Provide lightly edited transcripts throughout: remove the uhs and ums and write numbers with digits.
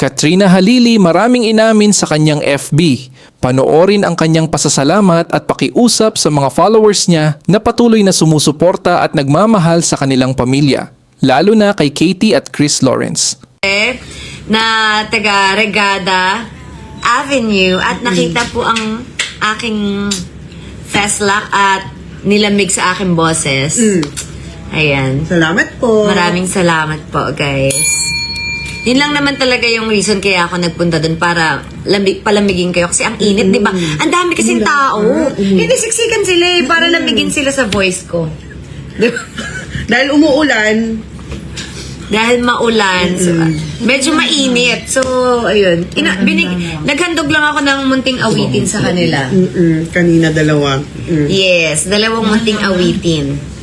Katrina Halili maraming inamin sa kanyang FB. Panoorin ang kanyang pasasalamat at pakiusap sa mga followers niya na patuloy na sumusuporta at nagmamahal sa kanilang pamilya, lalo na kay Katie at Chris Lawrence. Na taga Regada Avenue at nakita po ang aking feslak at nilamig sa aking boses. Ayan. Salamat po. Maraming salamat po, guys. Yun lang naman talaga yung reason kaya ako nagpunta doon para palamigin kayo kasi ang init, di ba? Ang dami kasing tao. Hindi siksikan sila eh, para lamigin sila sa voice ko. Diba? Dahil umuulan. Dahil maulan. So, medyo mainit. So, ayun. Naghandog lang ako ng munting awitin sa kanila. Kanina dalawa. Yes, dalawang munting awitin.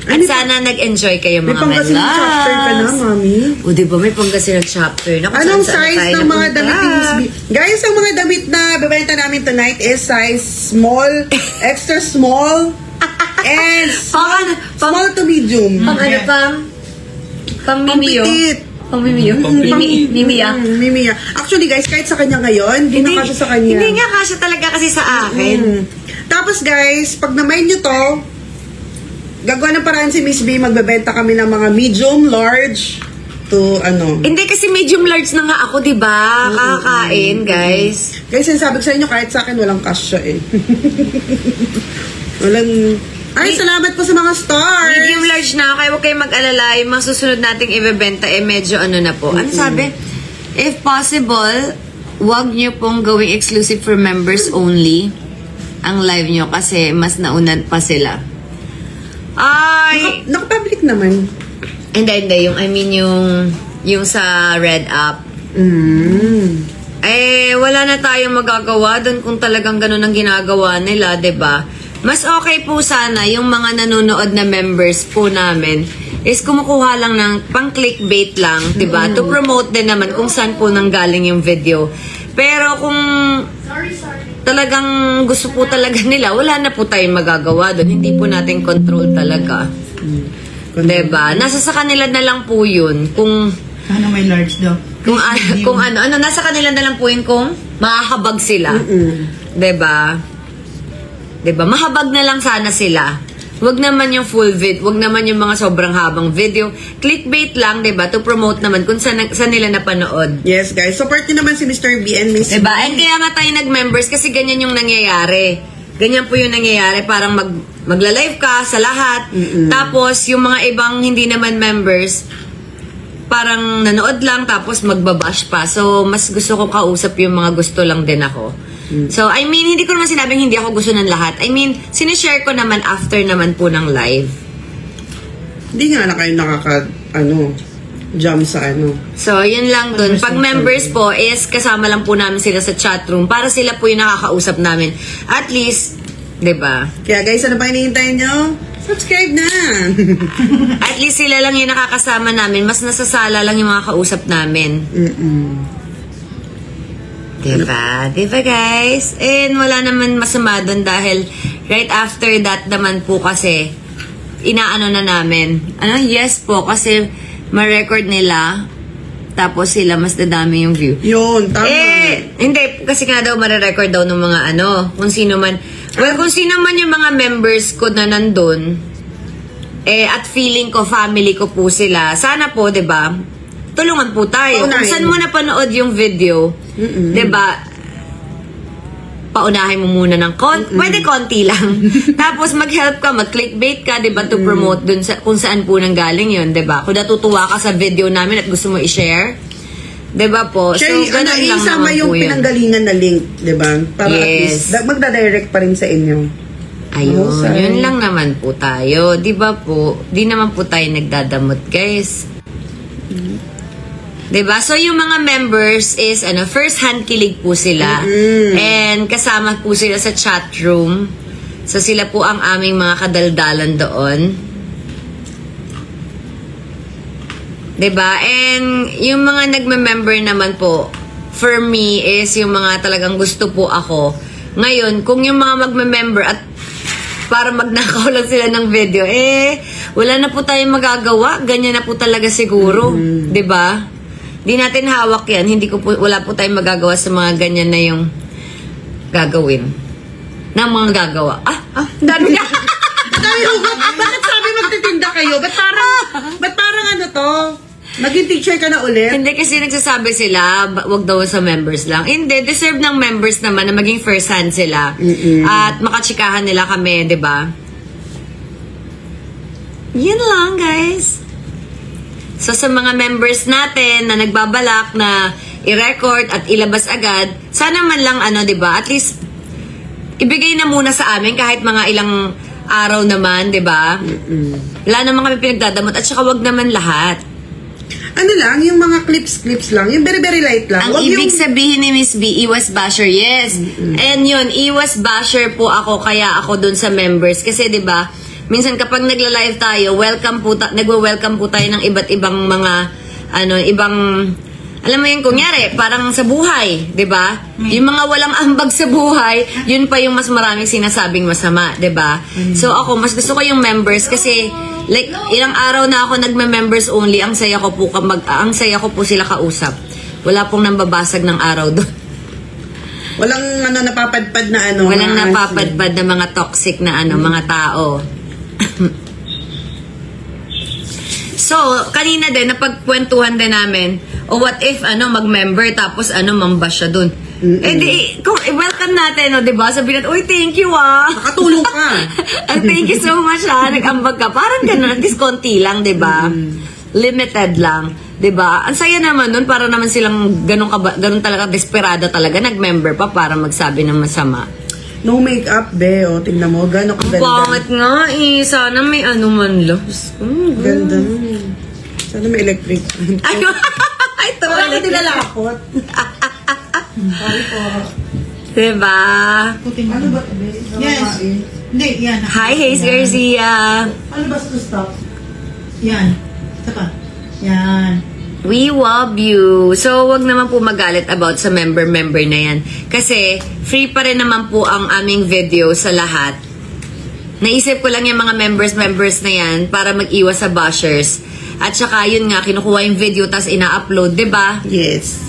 At sana nag-enjoy kayo May mga Pangasinan chapter ka na, mami. O, di ba may Pangasinan chapter na? Anong size ng mga damit ni Miss B? Guys, ang mga damit na bebenta namin tonight is size small, extra small, and small to medium. Pang Mimiyo? Petit. Pang Mimiyo? Mimiya? Mimiya. Actually guys, kahit sa kanya ngayon, hindi na kasya sa kanya. Hindi nga kasya talaga kasi sa akin. Tapos guys, pag na-mind nyo to, gagawa ng paraan si Miss B, magbebenta kami ng mga medium, large, to ano. Hindi kasi medium large na nga ako, di ba? Kakakain, guys. Guys, sinasabi ko sa inyo, kahit sa akin, walang kasya eh. Walang... Ay, salamat po sa mga stars! Medium large na ako, kaya huwag kayong mag-alala. Yung mga susunod nating ibebenta, medyo ano na po. Ano sabi? If possible, wag nyo pong gawing exclusive for members only ang live nyo kasi mas naunan pa sila. Ay! Naka-public naman. Hindi. Yung sa Red App. Wala na tayong magagawa doon kung talagang ganun ang ginagawa nila, 'di ba? Mas okay po sana yung mga nanonood na members po namin is kumukuha lang ng pang-clickbait lang, 'di ba? To promote din naman kung saan po nanggaling yung video. Pero kung talagang gusto po talaga nila, wala na po tayong magagawa doon. Hindi po natin control talaga. Diba? Nasa sa kanila na lang po yun. Kung Ano may large daw? kung ano, nasa kanila na lang po yun kung mahahabag sila. Diba? Diba? Mahabag na lang sana sila. Wag naman yung full vid, wag naman yung mga sobrang habang video. Clickbait lang, 'di ba? To promote naman kung saan nila napanood. Yes, guys. Support nyo naman si Mr. B and Miss Diba? And kaya nga tayo nag-members kasi ganyan yung nangyayari. Ganyan po yung nangyayari. Parang magla-live ka sa lahat. Tapos, yung mga ibang hindi naman members, parang nanood lang tapos magbabash pa. So, mas gusto ko kausap yung mga gusto lang din ako. So, I mean, hindi ko naman sinabing hindi ako gusto ng lahat. I mean, sinishare ko naman after naman po ng live. Hindi nga na kayo jump sa ano. So, yun lang dun. Pag members po is kasama lang po namin sila sa chat room para sila po yung nakakausap namin. At least, 'di ba? Kaya guys, ano pa hinihintay nyo? Subscribe na! At least sila lang yung nakakasama namin. Mas nasasala lang yung mga kausap namin. Diba? Diba guys? And wala naman masama dun dahil right after that naman po kasi inaano na namin. Yes po kasi ma-record nila tapos sila mas dadami yung view. Yun, tama. Hindi. Kasi nga daw ma-record daw ng mga kung sino man. Well, kung sino man yung mga members ko na nandun, at feeling ko, family ko po sila. Sana po, 'di ba? Tulungan po tayo. Paunahin. Kung saan mo napanood yung video, 'di ba? Paunahin mo muna ng pwede konti lang. Tapos mag-help ka, mag-clickbait ka, 'di ba, to promote dun sa kung saan po nanggaling 'yun, 'di ba? Kung natutuwa ka sa video namin at gusto mo i-share, 'di ba po? Share, ganun lang isama naman yung po yun. pinanggalingan na link, di ba? Para at Yes. least, magda-direct pa rin sa inyo. Ayun, Sorry. yun lang naman po tayo. Di ba po? Di naman po tayo nagdadamot, guys. Di ba? So, yung mga members is, first hand kilig po sila. And kasama po sila sa chat room. So, sila po ang aming mga kadaldalan doon. Di ba? And yung mga nagme-member naman po, for me, is yung mga talagang gusto po ako. Ngayon, kung yung mga magme-member at para magnakaw lang sila ng video, wala na po tayong magagawa. Ganyan na po talaga siguro. 'Di ba? Di natin hawak yan. Wala po tayong magagawa sa mga ganyan na yung gagawin. Na mga gagawa. Dami na. Dami hugot. Bakit sabi magtitinda kayo? Ba't parang ano to? Maging teacher ka na ulit? Hindi kasi nagsasabi sila, wag daw sa members lang. Hindi, deserve ng members naman na maging first hand sila. At makachikahan nila kami, di ba? Yun lang, guys. So, sa mga members natin na nagbabalak na i-record at ilabas agad, sana man lang, di ba? At least, ibigay na muna sa amin kahit mga ilang araw naman, di ba? Wala naman kami pinagdadamot at saka wag naman lahat. Ano lang, yung mga clips lang. Yung very, very light lang. Ang Wag ibig yung... sabihin ni Miss B, iwas basher, yes. And yun, iwas basher po ako, kaya ako dun sa members. Kasi 'di ba minsan kapag nagla-live tayo, nagwe-welcome po tayo ng iba't ibang mga, ibang, alam mo yun, kunyari, parang sa buhay, 'di ba? Yung mga walang ambag sa buhay, yun pa yung mas maraming sinasabing masama, 'di ba? So ako, mas gusto ko yung members kasi, like, ilang araw na ako nagme-members only, ang saya ko po sila kausap. Wala pong nambabasag ng araw doon. Walang napapadpad na Walang mga napapadpad na mga toxic na mga tao. So, kanina din, napagkwentuhan din namin, what if, mag-member, tapos, mambash siya dun. Eh di, welcome natin, di ba? Sabihin natin, uy, thank you, Nakatulong ka. Thank you so much, nag-ambag ka. Parang gano'n, disconti lang, di ba? Limited lang, di ba? Ang saya naman nun, para naman silang ganun talaga, desperada talaga, nag-member pa para magsabi ng masama. No makeup, be. O, tingnan mo. Gano'n ka ganda. Bakit nga eh? Sana may man lang. Ganda. Sana may electric. Ay, ito Wala ko ulit. nilalakot. Sorry po. Diba? Ano ba, be? Yes. Hindi, yan. Hi, Hayes Garcia. Ano ba to stop? Yan. Ito pa. Yan. We love you. So, wag naman po magalit about sa member na yan. Kasi, free pa rin naman po ang aming video sa lahat. Naisip ko lang yung mga members na yan para mag-iwas sa bashers. At saka, yun nga, kinukuha yung video tas ina-upload, diba? Yes.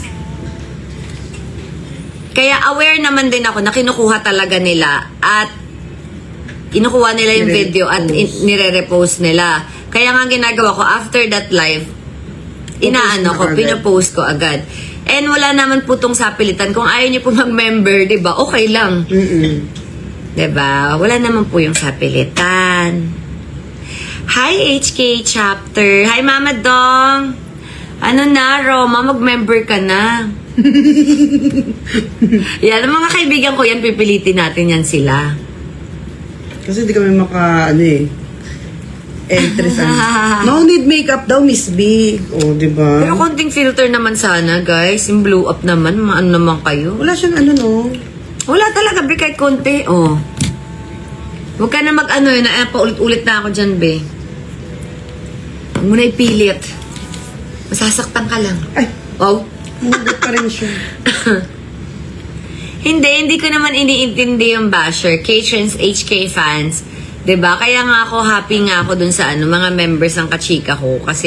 Kaya aware naman din ako na kinukuha talaga nila at inukuha nila yung video at nire-repost nila. Kaya nga ginagawa ko after that live, pinopost ko agad. And wala naman po tong sapilitan. Kung ayaw niyo po mag-member, di ba? Okay lang. Di ba? Wala naman po yung sapilitan. Hi, HK Chapter. Hi, Mama Dong. Ano na, Roma? Mag-member ka na. Yan, ang mga kaibigan ko yan, pipilitin natin yan sila. Kasi hindi kami entrance. No need makeup daw, Miss B. O, diba? Pero konting filter naman sana, guys. Yung blow up naman, ano naman kayo. Wala siyang no? Wala talaga, be, kahit konti. Oh. Huwag ka na paulit-ulit na ako dyan, be. Huwag mo na ipilit. Masasaktan ka lang. Ay, Oh. mugot pa rin siya. Hindi ko naman iniintindi yung basher. K-Trans HK fans. 'Di ba? Kaya nga ako, happy nga ako dun sa mga members ng kachika ko. Kasi